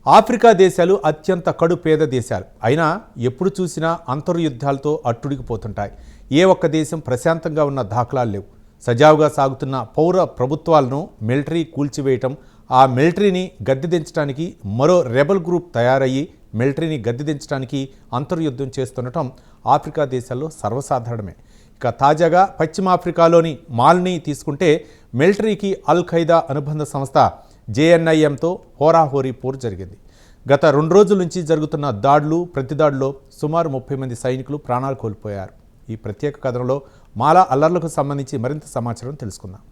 Africa దేశాలు అత్యంత కడు పేద దేశాలు అయినా ఎప్పుడు చూసినా అంతర్యుద్ధాలతో అట్టుడికిపోతుంటాయి. ఏ ఒక్క దేశం ప్రశాంతంగా ఉన్న దాఖలాలు లేవు. సజావుగా సాగుతున్న పౌర ప్రభుత్వాలను మిలిటరీ కూల్చివేయటం, ఆ మిలిటరీని గద్దెదించడానికి మరో రెబల్ గ్రూప్ తయారయ్యి మిలిటరీని గద్దెదించడానికి అంతర్యుద్ధం చేస్తుండటం ఆఫ్రికా దేశాల్లో సర్వసాధారణమే. ఇక తాజాగా పశ్చిమాఫ్రికాలోని మాల్ని తీసుకుంటే మిలిటరీకి అల్ ఖైదా అనుబంధ సంస్థ జేఎన్ఐఎంతో హోరాహోరీ పోరు జరిగింది. గత 2 రోజుల నుంచి జరుగుతున్న దాడులు, ప్రతిదాడుల్లో సుమారు 30 మంది సైనికులు ప్రాణాలు కోల్పోయారు. ఈ ప్రత్యేక కథనంలో మాలా అల్లర్లకు సంబంధించి మరింత సమాచారం తెలుసుకుందాం.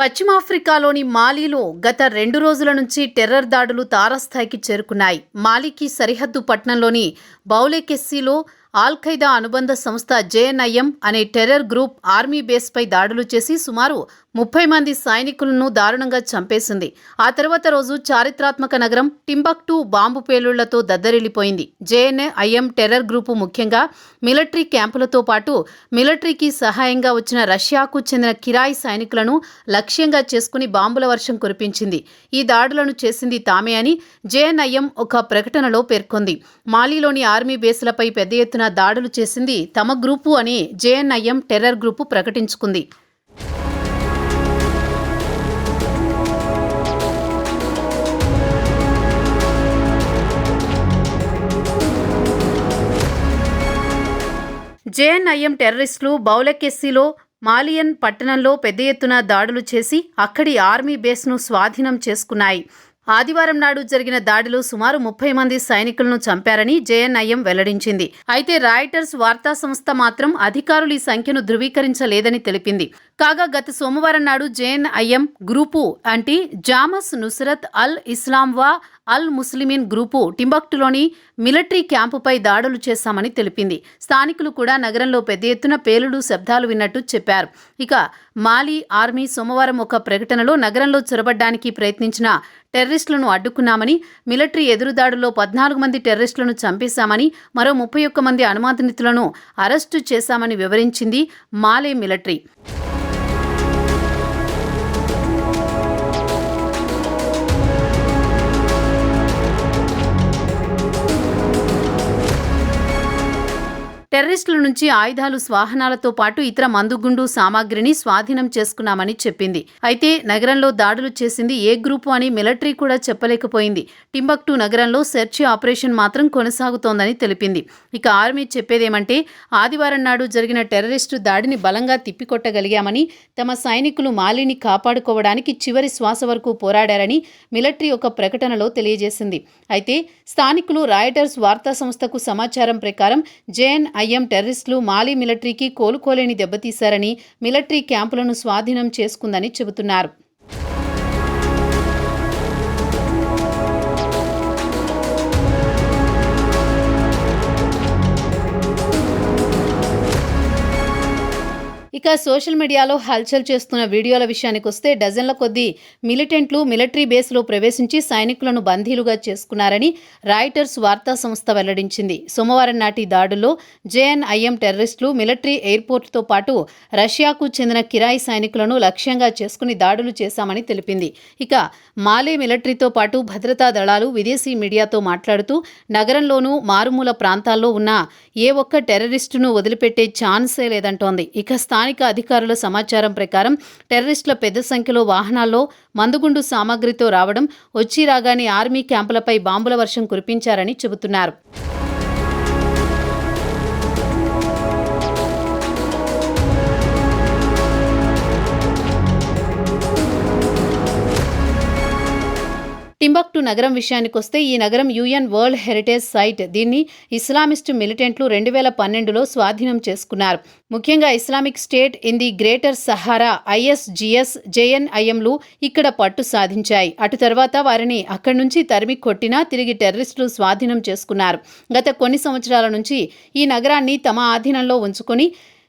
పశ్చిమాఫ్రికాలోని మాలీలో గత 2 రోజుల నుంచి టెర్రర్ దాడులు తారస్థాయికి చేరుకున్నాయి. మాలీకి సరిహద్దు పట్టణంలోని బౌలెకెస్సీలో అల్ ఖైదా అనుబంధ సంస్థ జేఎన్ఐఎం అనే టెర్రర్ గ్రూప్ ఆర్మీ బేస్పై దాడులు చేసి సుమారు 30 మంది సైనికులను దారుణంగా చంపేసింది. ఆ తర్వాత రోజు చారిత్రాత్మక నగరం టింబక్టు బాంబు పేలుళ్లతో దద్దరిల్లిపోయింది. జేఎన్ఐఎం టెర్రర్ గ్రూపు ముఖ్యంగా మిలిటరీ క్యాంపులతో పాటు మిలిటరీకి సహాయంగా వచ్చిన రష్యాకు చెందిన కిరాయి సైనికులను లక్ష్యంగా చేసుకుని బాంబుల వర్షం కురిపించింది. ఈ దాడులను చేసింది తామే అని జేఎన్ఐఎం ఒక ప్రకటనలో పేర్కొంది. మాలీలోని ఆర్మీ బేసులపై పెద్ద ఎత్తున దాడులు చేసింది తమ గ్రూపు అని జేఎన్ఐఎం టెర్రర్ గ్రూపు ప్రకటించుకుంది. జేఎన్ఐఎం టెర్రరిస్టులు బౌలెకెస్సీలో మాలియన్ పట్టణంలో పెద్ద ఎత్తున దాడులు చేసి అక్కడి ఆర్మీ బేస్ను స్వాధీనం చేసుకున్నాయి. ఆదివారం నాడు జరిగిన దాడిలో సుమారు 30 మంది సైనికులను చంపారని జేఎన్ఐఎం వెల్లడించింది. అయితే రాయిటర్స్ వార్తా సంస్థ మాత్రం అధికారులు ఈ సంఖ్యను ధృవీకరించలేదని తెలిపింది. కాగా గత సోమవారం నాడు జేఎన్ఐఎం గ్రూపు అంటే జామస్ నుస్రత్ అల్ ఇస్లాంవా అల్ ముస్లిమీన్ గ్రూపు టింబక్టులోని మిలిటరీ క్యాంపుపై దాడులు చేశామని తెలిపింది. స్థానికులు కూడా నగరంలో పెద్ద ఎత్తున పేలుడు శబ్దాలు విన్నట్టు చెప్పారు. ఇక మాలీ ఆర్మీ సోమవారం ఒక ప్రకటనలో నగరంలో చొరబడ్డానికి ప్రయత్నించిన టెర్రరిస్టులను అడ్డుకున్నామని, మిలిటరీ ఎదురుదాడుల్లో 14 మంది టెర్రరిస్టులను చంపేశామని, మరో 31 మంది అనుమానితులను అరెస్టు చేశామని వివరించింది మాలే మిలిటరీ. టెర్రరిస్టుల నుంచి ఆయుధాలు, వాహనాలతో పాటు ఇతర మందుగుండు సామాగ్రిని స్వాధీనం చేసుకున్నామని చెప్పింది. అయితే నగరంలో దాడులు చేసింది ఏ గ్రూపు అని మిలిటరీ కూడా చెప్పలేకపోయింది. టింబక్టు నగరంలో సెర్చ్ ఆపరేషన్ మాత్రం కొనసాగుతోందని తెలిపింది. ఇక ఆర్మీ చెప్పేదేమంటే ఆదివారం నాడు జరిగిన టెర్రరిస్టు దాడిని బలంగా తిప్పికొట్టగలిగామని, తమ సైనికులు మాలిని కాపాడుకోవడానికి చివరి శ్వాస వరకు పోరాడారని మిలిటరీ ఒక ప్రకటనలో తెలియజేసింది. అయితే స్థానికులు రాయిటర్స్ వార్తా సంస్థకు సమాచారం ప్రకారం జేఎన్ఐఎం టెర్రరిస్టులు మాలీ మిలిటరీకి కోలుకోలేని దెబ్బతీశారని, మిలిటరీ క్యాంపులను స్వాధీనం చేసుకుందని చెబుతున్నారు. ఇక సోషల్ మీడియాలో హల్చల్ చేస్తున్న వీడియోల విషయానికి వస్తే డజన్ల కొద్దీ మిలిటెంట్లు మిలిటరీ బేస్లో ప్రవేశించి సైనికులను బందీలుగా చేసుకున్నారని రాయిటర్స్ వార్తా సంస్థ వెల్లడించింది. సోమవారం నాటి దాడుల్లో జేఎన్ఐఎం టెర్రరిస్టులు మిలిటరీ ఎయిర్పోర్టుతో పాటు రష్యాకు చెందిన కిరాయి సైనికులను లక్ష్యంగా చేసుకుని దాడులు చేశామని తెలిపింది. ఇక మాలే మిలిటరీతో పాటు భద్రతా దళాలు విదేశీ మీడియాతో మాట్లాడుతూ నగరంలోనూ మారుమూల ప్రాంతాల్లో ఉన్న ఏ ఒక్క టెర్రరిస్టును వదిలిపెట్టే ఛాన్సే లేదంటోంది. ఇక స్థానిక అధికారుల సమాచారం ప్రకారం టెర్రరిస్టుల పెద్ద సంఖ్యలో వాహనాల్లో మందుగుండు సామాగ్రితో రావడం, వచ్చి రాగానే ఆర్మీ క్యాంపులపై బాంబుల వర్షం కురిపించారని చెబుతున్నారు. టింబక్టు నగరం విషయానికొస్తే ఈ నగరం యుఎన్ వరల్డ్ హెరిటేజ్ సైట్. దీన్ని ఇస్లామిస్టు మిలిటెంట్లు 2012లో స్వాధీనం చేసుకున్నారు. ముఖ్యంగా Islamic State in the Greater Sahara ISGS జేఎన్ఐఎంలు ఇక్కడ పట్టు సాధించాయి. అటు తర్వాత వారిని అక్కడి నుంచి తరిమి కొట్టినా తిరిగి టెర్రరిస్టులు స్వాధీనం చేసుకున్నారు. గత కొన్ని సంవత్సరాల నుంచి ఈ నగరాన్ని తమ ఆధీనంలో ఉంచుకొని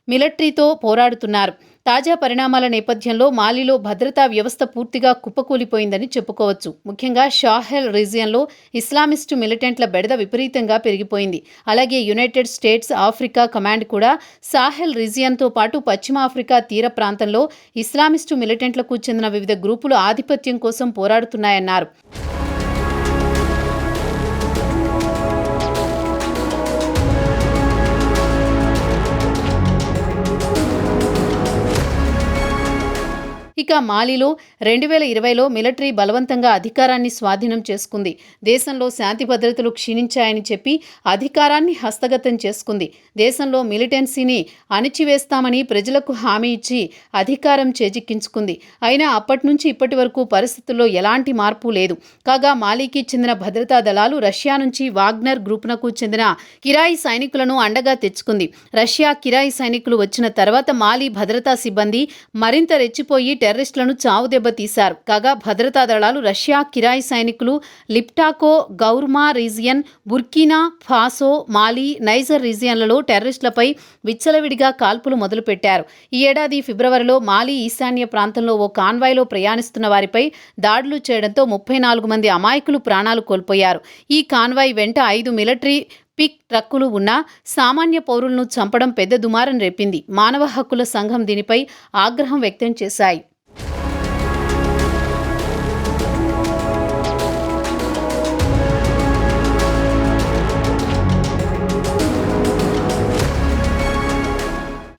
మిలిటరీతో పోరాడుతున్నారు. తాజా పరిణామాల నేపథ్యంలో మాలీలో భద్రతా వ్యవస్థ పూర్తిగా కుప్పకూలిపోయిందని చెప్పుకోవచ్చు. ముఖ్యంగా షాహెల్ రీజియన్లో ఇస్లామిస్టు మిలిటెంట్ల బెడద విపరీతంగా పెరిగిపోయింది. అలాగే యునైటెడ్ స్టేట్స్ ఆఫ్రికా కమాండ్ కూడా సాహెల్ రీజియన్తో పాటు పశ్చిమ ఆఫ్రికా తీర ప్రాంతంలో ఇస్లామిస్టు మిలిటెంట్లకు చెందిన వివిధ గ్రూపులు ఆధిపత్యం కోసం పోరాడుతున్నాయన్నారు. ఇక మాలీలో 2020లో మిలిటరీ బలవంతంగా అధికారాన్ని స్వాధీనం చేసుకుంది. దేశంలో శాంతి భద్రతలు క్షీణించాయని చెప్పి అధికారాన్ని హస్తగతం చేసుకుంది. దేశంలో మిలిటెన్సీని అణిచివేస్తామని ప్రజలకు హామీ ఇచ్చి అధికారం చేజిక్కించుకుంది. అయినా అప్పటి నుంచి ఇప్పటి వరకు పరిస్థితుల్లో ఎలాంటి మార్పు లేదు. కాగా మాలీకి చెందిన భద్రతా దళాలు రష్యా నుంచి వాగ్నర్ గ్రూపునకు చెందిన కిరాయి సైనికులను అండగా తెచ్చుకుంది. రష్యా కిరాయి సైనికులు వచ్చిన తర్వాత మాలీ భద్రతా సిబ్బంది మరింత రెచ్చిపోయి టెర్రరిస్టులను చావుదెబ్బ తీశారు. కాగా భద్రతా దళాలు రష్యా కిరాయి సైనికులు లిప్టాకో, గౌర్మా రీజియన్, బుర్కినా ఫాసో, మాలీ, నైజర్ రీజియన్లలో టెర్రరిస్టులపై విచ్చలవిడిగా కాల్పులు మొదలుపెట్టారు. ఈ ఏడాది ఫిబ్రవరిలో మాలీ ఈశాన్య ప్రాంతంలో ఓ కాన్వాయ్లో ప్రయాణిస్తున్న వారిపై దాడులు చేయడంతో 34 మంది అమాయకులు ప్రాణాలు కోల్పోయారు. ఈ కాన్వాయ్ వెంట 5 మిలిటరీ పిక్ ట్రక్కులు ఉన్నా సామాన్య పౌరులను చంపడం పెద్ద దుమారం రేపింది. మానవ హక్కుల సంఘం దీనిపై ఆగ్రహం వ్యక్తం చేశాయి.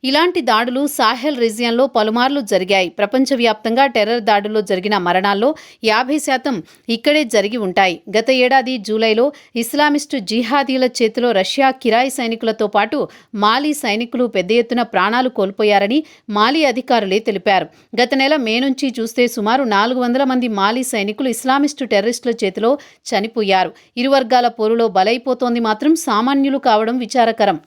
ఇలాంటి దాడులు సాహెల్ రీజియన్లో పలుమార్లు జరిగాయి. ప్రపంచవ్యాప్తంగా టెర్రర్ దాడుల్లో జరిగిన మరణాల్లో 50% ఇక్కడే జరిగి ఉంటాయి. గత ఏడాది జూలైలో ఇస్లామిస్టు జిహాదీల చేతిలో రష్యా కిరాయి సైనికులతో పాటు మాలీ సైనికులు పెద్ద ఎత్తున ప్రాణాలు కోల్పోయారని మాలీ అధికారులే తెలిపారు. గత నెల మే నుంచి చూస్తే సుమారు 400 మంది మాలీ సైనికులు ఇస్లామిస్టు టెర్రరిస్టుల చేతిలో చనిపోయారు. ఇరు వర్గాల పోరులో బలైపోతోంది మాత్రం సామాన్యులు కావడం విచారకరం.